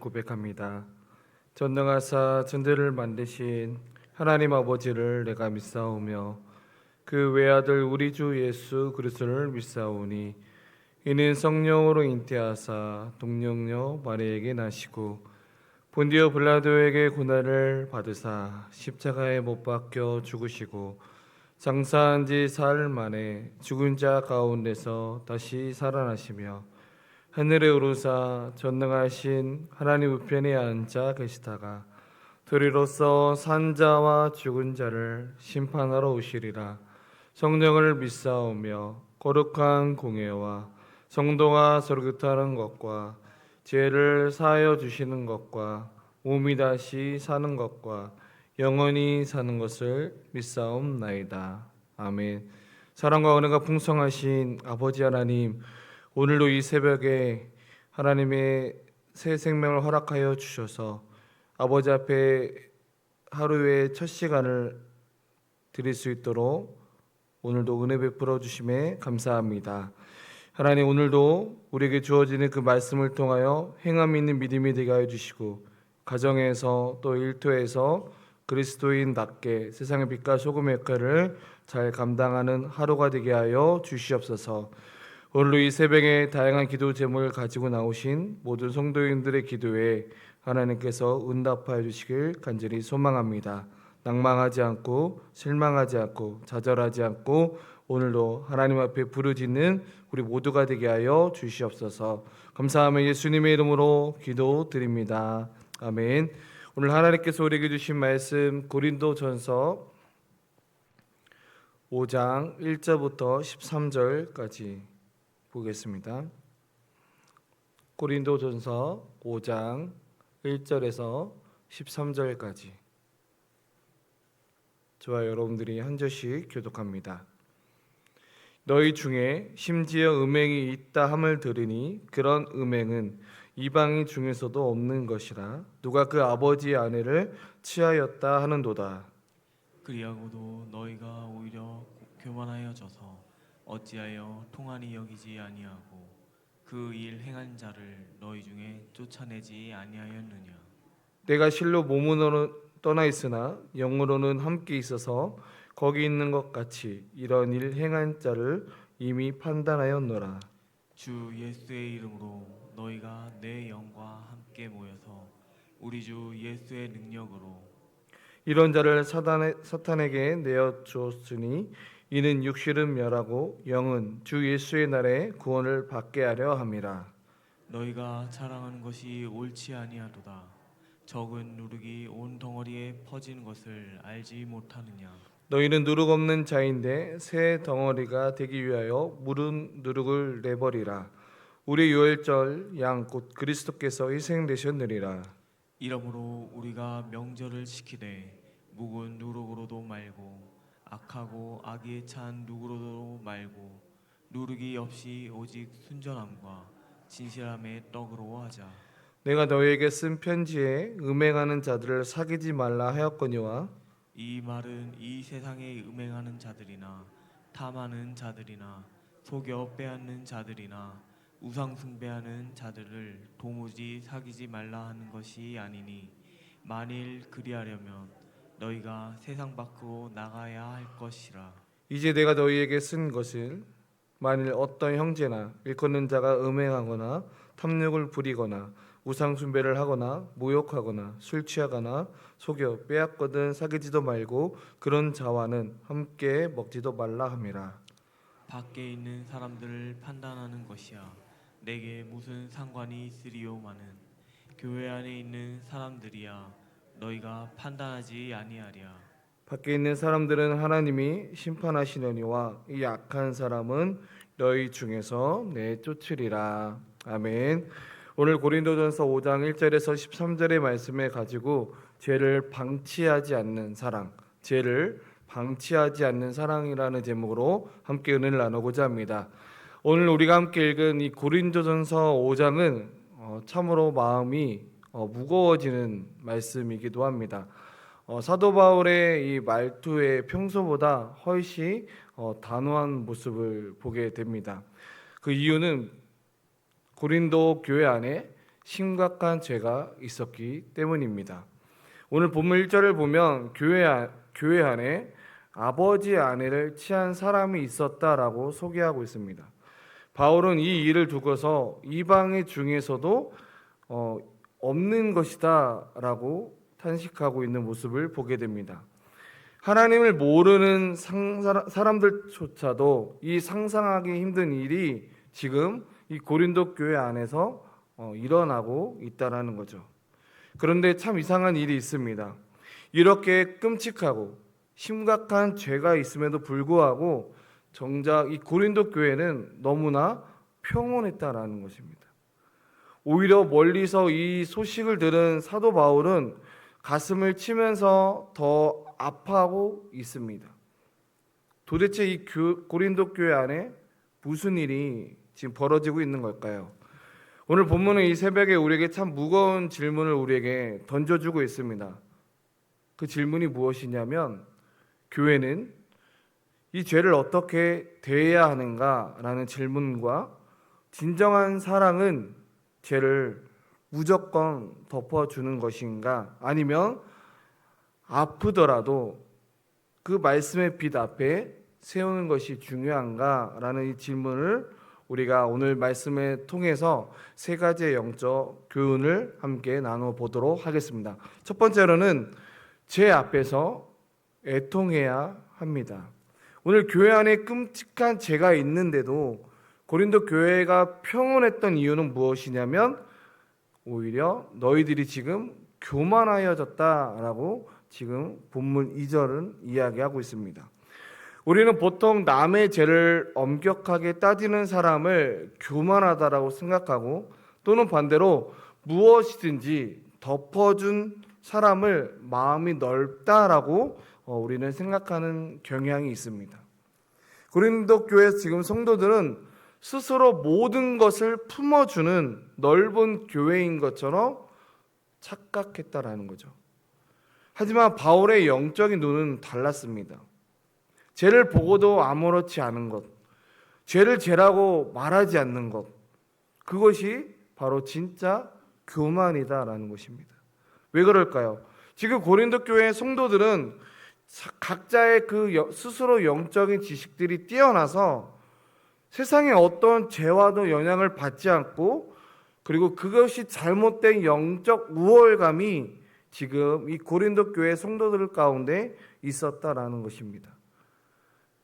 고백합니다. 전능하사 천지를 만드신 하나님 아버지를 내가 믿사오며 그 외아들 우리 주 예수 그리스도를 믿사오니 이는 성령으로 잉태하사 동령녀 마리에게 나시고 본디오 빌라도에게 고난을 받으사 십자가에 못 박혀 죽으시고 장사한 지 사흘 만에 죽은 자 가운데서 다시 살아나시며 하늘에 오르사 전능하신 하나님 우편에 앉아 계시다가 도리로서 산 자와 죽은 자를 심판하러 오시리라. 성령을 믿사오며 거룩한 공예와 성도가 서로교타하는 것과 죄를 사하여 주시는 것과 몸이 다시 사는 것과 영원히 사는 것을 믿사옵나이다. 아멘. 사랑과 은혜가 풍성하신 아버지 하나님, 오늘도 이 새벽에 하나님의 새 생명을 허락하여 주셔서 아버지 앞에 하루의 첫 시간을 드릴 수 있도록 오늘도 은혜 베풀어 주심에 감사합니다. 하나님, 오늘도 우리에게 주어지는 그 말씀을 통하여 행함 있는 믿음이 되게 하여 주시고 가정에서 또 일터에서 그리스도인답게 세상의 빛과 소금의 역할을 잘 감당하는 하루가 되게 하여 주시옵소서. 오늘도 이 새벽에 다양한 기도 제목을 가지고 나오신 모든 성도인들의 기도에 하나님께서 응답하여 주시길 간절히 소망합니다. 낭망하지 않고 실망하지 않고 좌절하지 않고 오늘도 하나님 앞에 부르짖는 우리 모두가 되게 하여 주시옵소서. 감사하며 예수님의 이름으로 기도드립니다. 아멘. 오늘 하나님께서 우리에게 주신 말씀 고린도전서 5장 1절부터 13절까지 보겠습니다. 고린도전서 5장 1절에서 13절까지 저와 여러분들이 한 절씩 교독합니다. 너희 중에 심지어 음행이 있다 함을 들으니 그런 음행은 이방인 중에서도 없는 것이라 누가 그 아버지의 아내를 취하였다 하는도다. 그리하고도 너희가 오히려 교만하여져서 어찌하여 통한이 여기지 아니하고 그 일 행한 자를 너희 중에 쫓아내지 아니하였느냐. 내가 실로 몸으로는 떠나 있으나 영으로는 함께 있어서 거기 있는 것 같이 이런 일 행한 자를 이미 판단하였노라. 주 예수의 이름으로 너희가 내 영과 함께 모여서 우리 주 예수의 능력으로 이런 자를 사탄에게 내어 주었으니 이는 육실은 멸하고 영은 주 예수의 날에 구원을 받게 하려 함이라. 너희가 자랑하는 것이 옳지 아니하도다. 적은 누룩이 온 덩어리에 퍼진 것을 알지 못하느냐. 너희는 누룩 없는 자인데 새 덩어리가 되기 위하여 무른 누룩을 내버리라. 우리 유월절 양 곧 그리스도께서 희생되셨느니라. 이러므로 우리가 명절을 지키되 묵은 누룩으로도 말고 악하고 악에 찬 누룩으로도 말고 누룩이 없이 오직 순전함과 진실함의 떡으로 하자. 내가 너희에게 쓴 편지에 음행하는 자들을 사귀지 말라 하였거니와 이 말은 이 세상에 음행하는 자들이나 탐하는 자들이나 속여 빼앗는 자들이나 우상 숭배하는 자들을 도무지 사귀지 말라 하는 것이 아니니 만일 그리하려면 너희가 세상 밖으로 나가야 할 것이라. 이제 내가 너희에게 쓴 것은 만일 어떤 형제나 일컫는 자가 음행하거나 탐욕을 부리거나 우상 숭배를 하거나 모욕하거나 술 취하거나 속여 빼앗거든 사귀지도 말고 그런 자와는 함께 먹지도 말라 함이라. 밖에 있는 사람들을 판단하는 것이야 내게 무슨 상관이 있으리요마는 교회 안에 있는 사람들이야 너희가 판단하지 아니하랴. 밖에 있는 사람들은 하나님이 심판하시려니와 이 악한 사람은 너희 중에서 내쫓으리라. 아멘. 오늘 고린도전서 5장 1절에서 13절의 말씀을 가지고 죄를 방치하지 않는 사랑, 죄를 방치하지 않는 사랑이라는 제목으로 함께 은혜를 나누고자 합니다. 오늘 우리가 함께 읽은 이 고린도전서 5장은 참으로 마음이 무거워지는 말씀이기도 합니다. 사도 바울의 이 말투에 평소보다 훨씬 단호한 모습을 보게 됩니다. 그 이유는 고린도 교회 안에 심각한 죄가 있었기 때문입니다. 오늘 본문 1절을 보면 교회 안에 아버지 아내를 취한 사람이 있었다라고 소개하고 있습니다. 바울은 이 일을 두고서 이방의 중에서도 없는 것이다라고 탄식하고 있는 모습을 보게 됩니다. 하나님을 모르는 사람들조차도 이 상상하기 힘든 일이 지금 이 고린도 교회 안에서 일어나고 있다라는 거죠. 그런데 참 이상한 일이 있습니다. 이렇게 끔찍하고 심각한 죄가 있음에도 불구하고 정작 이 고린도 교회는 너무나 평온했다라는 것입니다. 오히려 멀리서 이 소식을 들은 사도 바울은 가슴을 치면서 더 아파하고 있습니다. 도대체 이 고린도 교회 안에 무슨 일이 지금 벌어지고 있는 걸까요? 오늘 본문은 이 새벽에 우리에게 참 무거운 질문을 우리에게 던져주고 있습니다. 그 질문이 무엇이냐면, 교회는 이 죄를 어떻게 대해야 하는가라는 질문과, 진정한 사랑은 죄를 무조건 덮어주는 것인가, 아니면 아프더라도 그 말씀의 빛 앞에 세우는 것이 중요한가라는 이 질문을 우리가 오늘 말씀을 통해서 세 가지의 영적 교훈을 함께 나눠 보도록 하겠습니다. 첫 번째로는 죄 앞에서 애통해야 합니다. 오늘 교회 안에 끔찍한 죄가 있는데도 고린도 교회가 평온했던 이유는 무엇이냐면, 오히려 너희들이 지금 교만하여졌다라고 지금 본문 2절은 이야기하고 있습니다. 우리는 보통 남의 죄를 엄격하게 따지는 사람을 교만하다라고 생각하고, 또는 반대로 무엇이든지 덮어준 사람을 마음이 넓다라고 우리는 생각하는 경향이 있습니다. 고린도 교회 지금 성도들은 스스로 모든 것을 품어주는 넓은 교회인 것처럼 착각했다라는 거죠. 하지만 바울의 영적인 눈은 달랐습니다. 죄를 보고도 아무렇지 않은 것, 죄를 죄라고 말하지 않는 것, 그것이 바로 진짜 교만이다라는 것입니다. 왜 그럴까요? 지금 고린도 교회의 성도들은 각자의 그 스스로 영적인 지식들이 뛰어나서 세상의 어떤 죄와도 영향을 받지 않고, 그리고 그것이 잘못된 영적 우월감이 지금 이 고린도 교회 성도들 가운데 있었다라는 것입니다.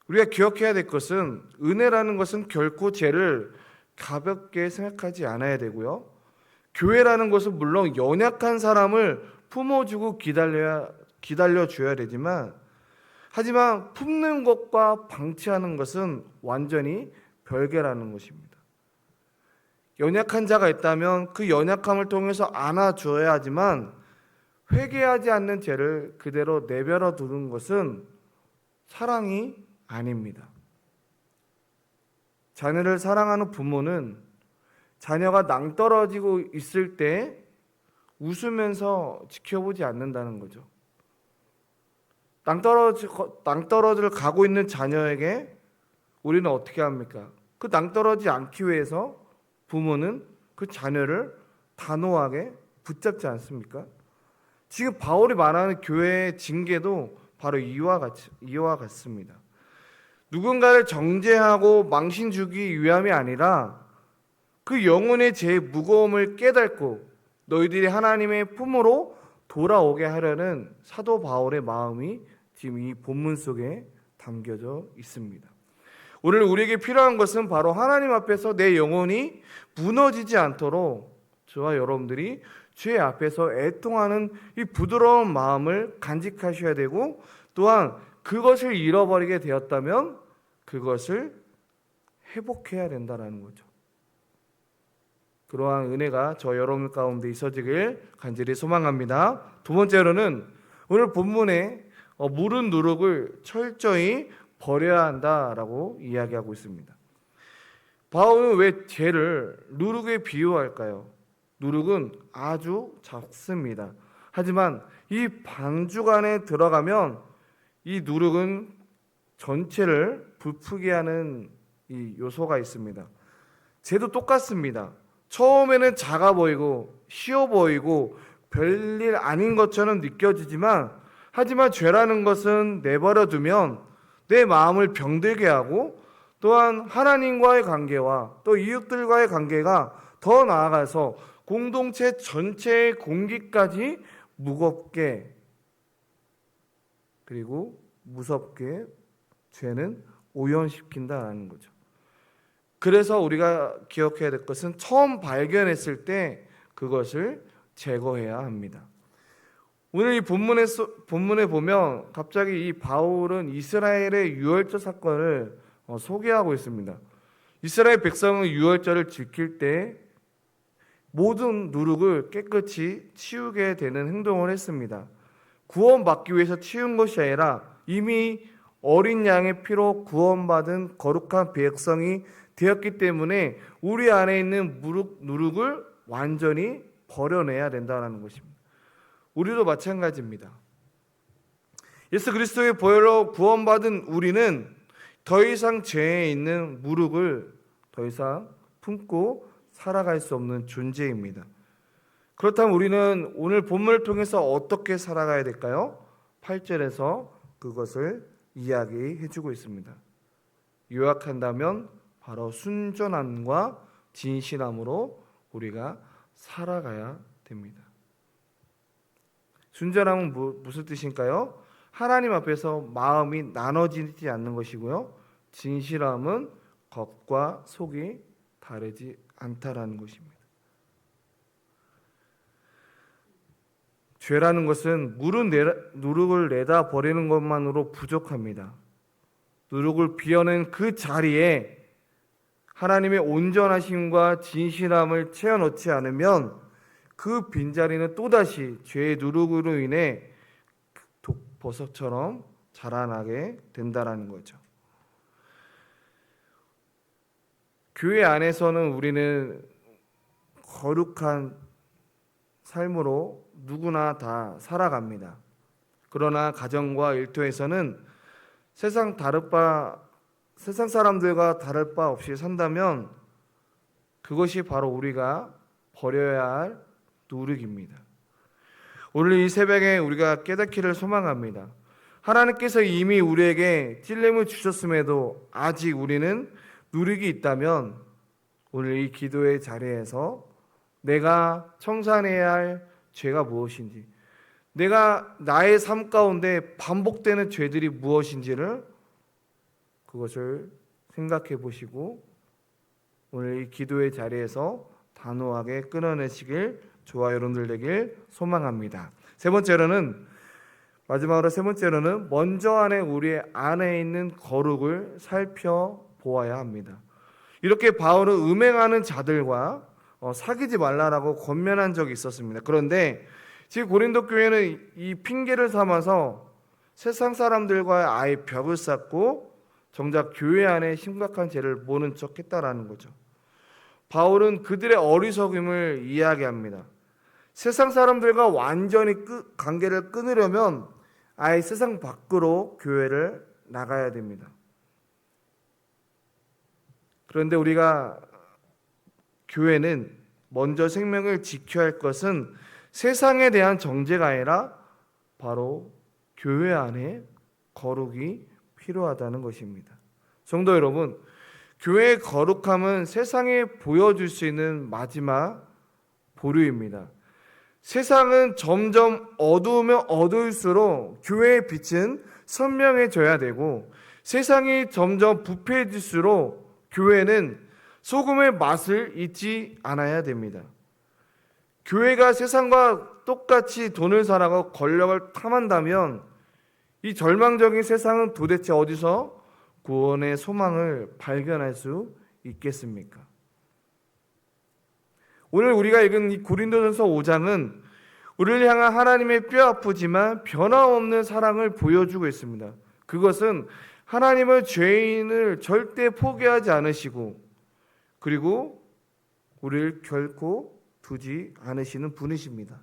우리가 기억해야 될 것은, 은혜라는 것은 결코 죄를 가볍게 생각하지 않아야 되고요. 교회라는 것은 물론 연약한 사람을 품어주고 기다려줘야 되지만, 하지만 품는 것과 방치하는 것은 완전히 별개라는 것입니다. 연약한 자가 있다면 그 연약함을 통해서 안아줘야 하지만, 회개하지 않는 죄를 그대로 내버려 두는 것은 사랑이 아닙니다. 자녀를 사랑하는 부모는 자녀가 낭떠러지고 있을 때 웃으면서 지켜보지 않는다는 거죠. 낭떠러지를 가고 있는 자녀에게 우리는 어떻게 합니까? 그 낭떠러지 않기 위해서 부모는 그 자녀를 단호하게 붙잡지 않습니까? 지금 바울이 말하는 교회의 징계도 바로 이와 같습니다. 누군가를 정죄하고 망신 주기 위함이 아니라 그 영혼의 죄의 무거움을 깨닫고 너희들이 하나님의 품으로 돌아오게 하려는 사도 바울의 마음이 지금 이 본문 속에 담겨져 있습니다. 오늘 우리에게 필요한 것은 바로 하나님 앞에서 내 영혼이 무너지지 않도록 저와 여러분들이 죄 앞에서 애통하는 이 부드러운 마음을 간직하셔야 되고, 또한 그것을 잃어버리게 되었다면 그것을 회복해야 된다는 거죠. 그러한 은혜가 저 여러분 가운데 있어지길 간절히 소망합니다. 두 번째로는 오늘 본문에 무른 누룩을 철저히 버려야 한다라고 이야기하고 있습니다. 바울은 왜 죄를 누룩에 비유할까요? 누룩은 아주 작습니다. 하지만 이 반죽 안에 들어가면 이 누룩은 전체를 부풀게 하는 이 요소가 있습니다. 죄도 똑같습니다. 처음에는 작아 보이고 쉬워 보이고 별일 아닌 것처럼 느껴지지만, 하지만 죄라는 것은 내버려 두면 내 마음을 병들게 하고, 또한 하나님과의 관계와 또 이웃들과의 관계가 더 나아가서 공동체 전체의 공기까지 무겁게, 그리고 무섭게 죄는 오염시킨다라는 거죠. 그래서 우리가 기억해야 될 것은 처음 발견했을 때 그것을 제거해야 합니다. 오늘 이 본문에 보면 갑자기 이 바울은 이스라엘의 유월절 사건을 소개하고 있습니다. 이스라엘 백성은 유월절을 지킬 때 모든 누룩을 깨끗이 치우게 되는 행동을 했습니다. 구원받기 위해서 치운 것이 아니라 이미 어린 양의 피로 구원받은 거룩한 백성이 되었기 때문에 우리 안에 있는 누룩을 완전히 버려내야 된다는 것입니다. 우리도 마찬가지입니다. 예수 그리스도의 보혈로 구원받은 우리는 더 이상 죄에 있는 무룩을 더 이상 품고 살아갈 수 없는 존재입니다. 그렇다면 우리는 오늘 본문을 통해서 어떻게 살아가야 될까요? 8절에서 그것을 이야기해 주고 있습니다. 요약한다면 바로 순전함과 진실함으로 우리가 살아가야 됩니다. 순전함은 무슨 뜻일까요? 하나님 앞에서 마음이 나눠지지 않는 것이고요. 진실함은 겉과 속이 다르지 않다라는 것입니다. 죄라는 것은 누룩을 내다 버리는 것만으로 부족합니다. 누룩을 비워낸 그 자리에 하나님의 온전하심과 진실함을 채워넣지 않으면 그 빈자리는 또다시 죄의 누룩으로 인해 독버섯처럼 자라나게 된다라는 거죠. 교회 안에서는 우리는 거룩한 삶으로 누구나 다 살아갑니다. 그러나 가정과 일터에서는 세상 사람들과 다를 바 없이 산다면 그것이 바로 우리가 버려야 할 누룩입니다. 오늘 이 새벽에 우리가 깨닫기를 소망합니다. 하나님께서 이미 우리에게 찔림을 주셨음에도 아직 우리는 누룩이 있다면 오늘 이 기도의 자리에서 내가 청산해야 할 죄가 무엇인지, 내가 나의 삶 가운데 반복되는 죄들이 무엇인지를 그것을 생각해 보시고 오늘 이 기도의 자리에서 단호하게 끊어내시길 저와 여러분들 되길 소망합니다. 마지막으로 세 번째로는 먼저 우리 안에 있는 거룩을 살펴보아야 합니다. 이렇게 바울은 음행하는 자들과 사귀지 말라라고 권면한 적이 있었습니다. 그런데 지금 고린도 교회는 이 핑계를 삼아서 세상 사람들과 아예 벽을 쌓고 정작 교회 안에 심각한 죄를 모른 척했다라는 거죠. 바울은 그들의 어리석음을 이야기합니다. 세상 사람들과 완전히 관계를 끊으려면 아예 세상 밖으로 교회를 나가야 됩니다. 그런데 우리가 교회는 먼저 생명을 지켜야 할 것은 세상에 대한 정죄가 아니라 바로 교회 안에 거룩이 필요하다는 것입니다. 성도 여러분, 교회의 거룩함은 세상에 보여줄 수 있는 마지막 보류입니다. 세상은 점점 어두우면 어두울수록 교회의 빛은 선명해져야 되고, 세상이 점점 부패해질수록 교회는 소금의 맛을 잊지 않아야 됩니다. 교회가 세상과 똑같이 돈을 사랑하고 권력을 탐한다면 이 절망적인 세상은 도대체 어디서 구원의 소망을 발견할 수 있겠습니까? 오늘 우리가 읽은 이 고린도전서 5장은 우리를 향한 하나님의 뼈아프지만 변함없는 사랑을 보여주고 있습니다. 그것은 하나님은 죄인을 절대 포기하지 않으시고 그리고 우리를 결코 두지 않으시는 분이십니다.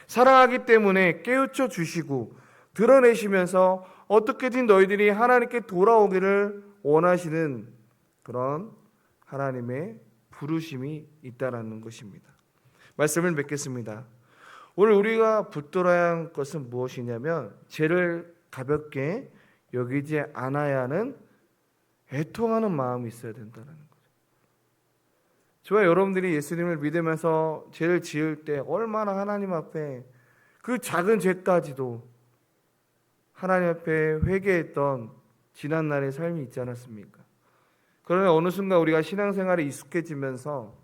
사랑하기 때문에 깨우쳐 주시고 드러내시면서 어떻게든 너희들이 하나님께 돌아오기를 원하시는 그런 하나님의 부르심이 있다라는 것입니다. 말씀을 맺겠습니다. 오늘 우리가 붙들어야 하는 것은 무엇이냐면 죄를 가볍게 여기지 않아야 하는 애통하는 마음이 있어야 된다는 거죠. 저와 여러분들이 예수님을 믿으면서 죄를 지을 때 얼마나 하나님 앞에 그 작은 죄까지도 하나님 앞에 회개했던 지난날의 삶이 있지 않았습니까? 그러나 어느 순간 우리가 신앙생활에 익숙해지면서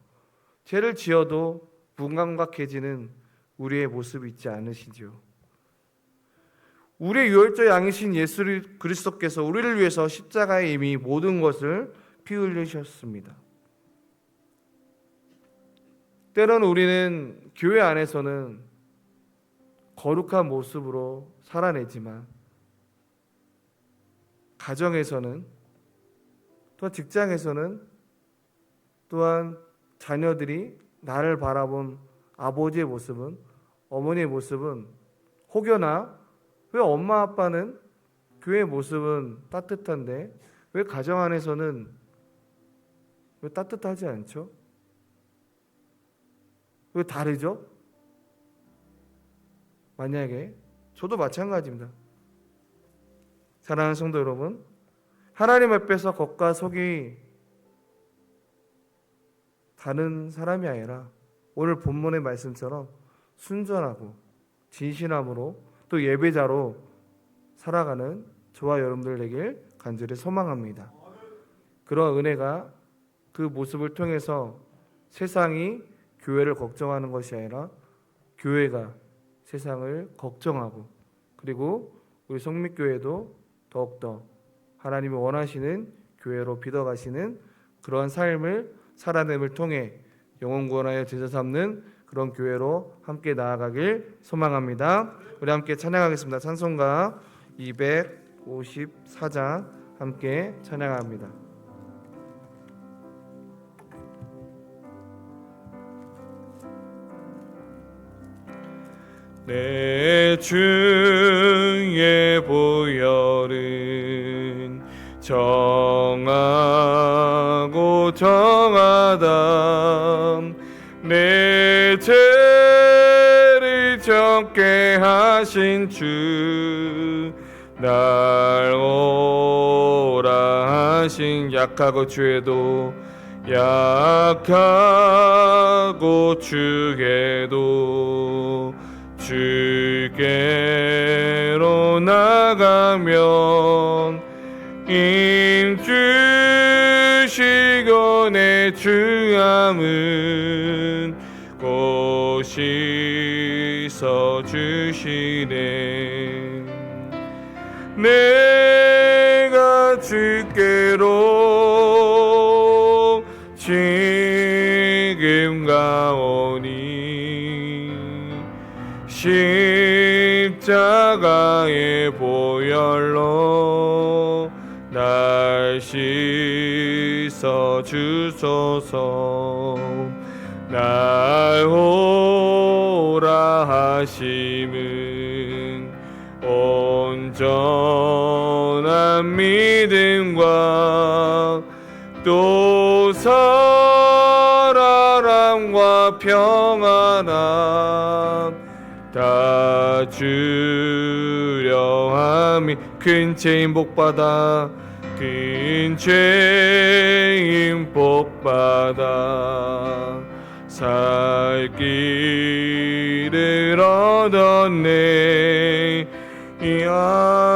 죄를 지어도 무감각해지는 우리의 모습이 있지 않으시죠? 우리의 유월절 양이신 예수 그리스도께서 우리를 위해서 십자가에 이미 모든 것을 피 흘리셨습니다. 때로는 우리는 교회 안에서는 거룩한 모습으로 살아내지만 가정에서는 또 직장에서는 또한 자녀들이 나를 바라본 아버지의 모습은, 어머니의 모습은 혹여나 왜 엄마 아빠는 교회의 모습은 따뜻한데 왜 가정 안에서는 왜 따뜻하지 않죠? 왜 다르죠? 만약에 저도 마찬가지입니다. 사랑하는 성도 여러분, 하나님 앞에서 겉과 속이 다른 사람이 아니라 오늘 본문의 말씀처럼 순전하고 진실함으로 또 예배자로 살아가는 저와 여러분들 되길 간절히 소망합니다. 그런 은혜가 그 모습을 통해서 세상이 교회를 걱정하는 것이 아니라 교회가 세상을 걱정하고 그리고 우리 성립교회도 더욱더 하나님이 원하시는 교회로 빚어가시는 그러한 삶을 살아냄을 통해 영혼 구원하여 제자 삼는 그런 교회로 함께 나아가길 소망합니다. 우리 함께 찬양하겠습니다. 찬송가 254장 함께 찬양합니다. 내 주의 보혈은 정하고 정하다 내 죄를 적게 하신 주 날 오라 하신 약하고 죄도 약하고 주게도 주께로 나가면 힘 주시고 내 주함은 곧 씻어 주시네. 내가 주께로 지금 가오니 십자가의 보혈로 날 씻어 주소서. 날 오라 하심은 온전한 믿음과 또 살아남과 평안함 다 주려 함이 큰 죄인 복받아 큰 죄인 복받아 살 길을 얻었네. 이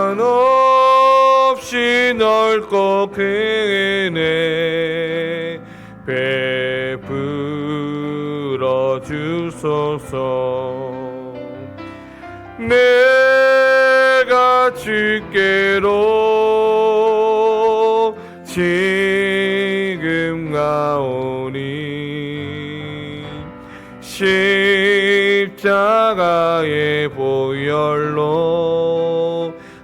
한없이 넓고 큰 은혜 베풀어 주소서. 내가 주께로 지금 가오니 십자가의 보혈로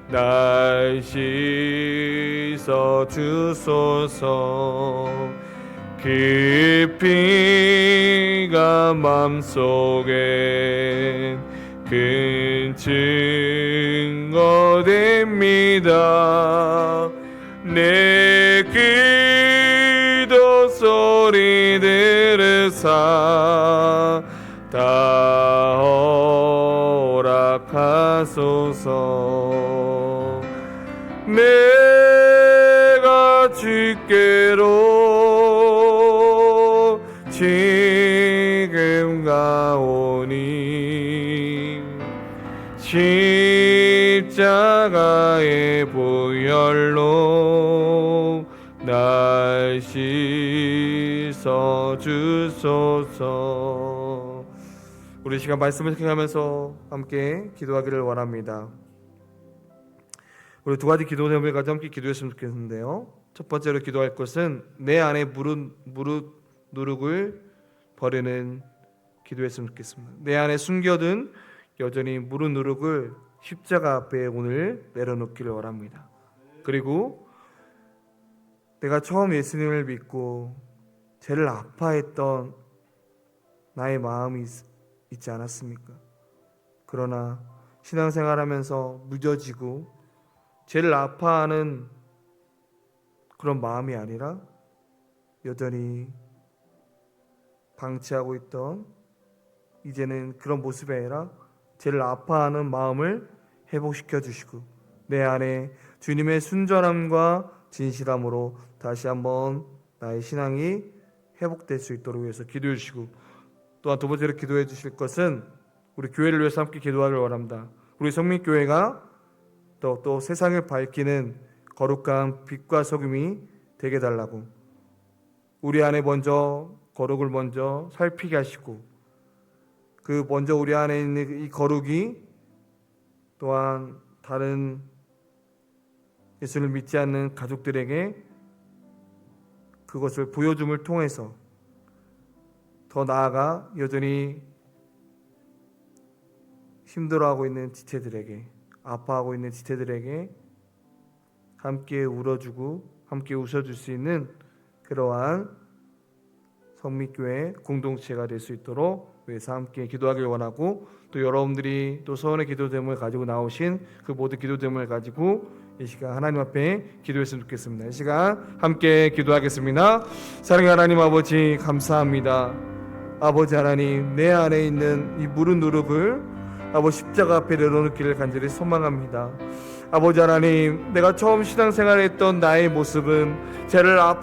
날 씻어 주소서. 깊이가 맘속에 큰 증거됩니다. 내 기도 소리 감사 다 허락하소서. 내가 주께로 지금 가오니 십자가의 보혈로 날 씻어 주소서. 우리 시간 말씀을 생각하면서 함께 기도하기를 원합니다. 우리 두 가지 기도 제목을 가지고 함께 기도했으면 좋겠는데요. 첫 번째로 기도할 것은 내 안에 무릎 누룩을 버리는 기도했으면 좋겠습니다. 내 안에 숨겨둔 여전히 무릎 누룩을 십자가 앞에 오늘 내려놓기를 원합니다. 그리고 내가 처음 예수님을 믿고 죄를 아파했던 나의 마음이 있지 않았습니까? 그러나 신앙생활하면서 무뎌지고 죄를 아파하는 그런 마음이 아니라 여전히 방치하고 있던, 이제는 그런 모습이 아니라 죄를 아파하는 마음을 회복시켜 주시고 내 안에 주님의 순전함과 진실함으로 다시 한번 나의 신앙이 회복될 수 있도록 위해서 기도해 주시고, 또한 두 번째로 기도해 주실 것은 우리 교회를 위해서 함께 기도하길 원합니다. 우리 성민교회가 또 세상을 밝히는 거룩한 빛과 소금이 되게 달라고, 우리 안에 먼저 거룩을 먼저 살피게 하시고, 그 먼저 우리 안에 있는 이 거룩이 또한 다른 예수를 믿지 않는 가족들에게 그것을 보여줌을 통해서 더 나아가 여전히 힘들어하고 있는 지체들에게, 아파하고 있는 지체들에게 함께 울어주고 함께 웃어줄 수 있는 그러한 성미교회 공동체가 될 수 있도록 위해서 함께 기도하길 원하고, 또 여러분들이 또 서원의 기도 제목을 가지고 나오신 그 모든 기도 제목을 가지고 이 시간 하나님 앞에 기도했으면 좋겠습니다. 이 시간 함께 기도하겠습니다. 사랑하는 하나님 아버지, 감사합니다. 아버지 하나님, 내 안에 있는 이 무릎 누룩을 아버지 십자가 앞에 내려놓기를 간절히 소망합니다. 아버지 하나님, 내가 처음 신앙생활을 했던 나의 모습은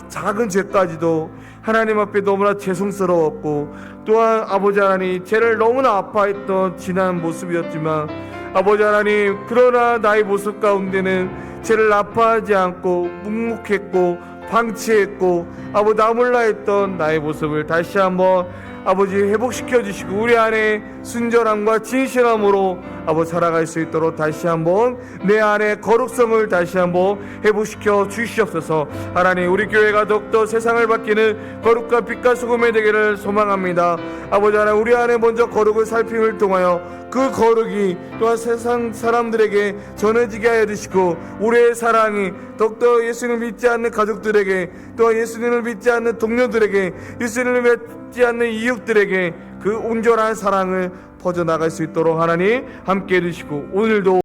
작은 죄까지도 하나님 앞에 너무나 죄송스러웠고, 또한 아버지 하나님 죄를 너무나 아파했던 지난 모습이었지만, 아버지 하나님, 그러나 나의 모습 가운데는 죄를 아파하지 않고 묵묵했고 방치했고 아버지 나 몰라 했던 나의 모습을 다시 한번 아버지 회복시켜 주시고, 우리 안에 순전함과 진실함으로 아버지 살아갈 수 있도록 다시 한번 내 안에 거룩성을 다시 한번 회복시켜 주시옵소서. 하나님, 우리 교회가 더욱더 세상을 바뀌는 거룩과 빛과 소금이 되기를 소망합니다. 아버지 하나님, 우리 안에 먼저 거룩을 살핌을 통하여 그 거룩이 또한 세상 사람들에게 전해지게 하여 주시고, 우리의 사랑이 더욱더 예수님을 믿지 않는 가족들에게, 또한 예수님을 믿지 않는 동료들에게, 예수님을 믿지 않는 이웃들에게 그 온전한 사랑을 퍼져나갈 수 있도록 하나님 함께 해주시고, 오늘도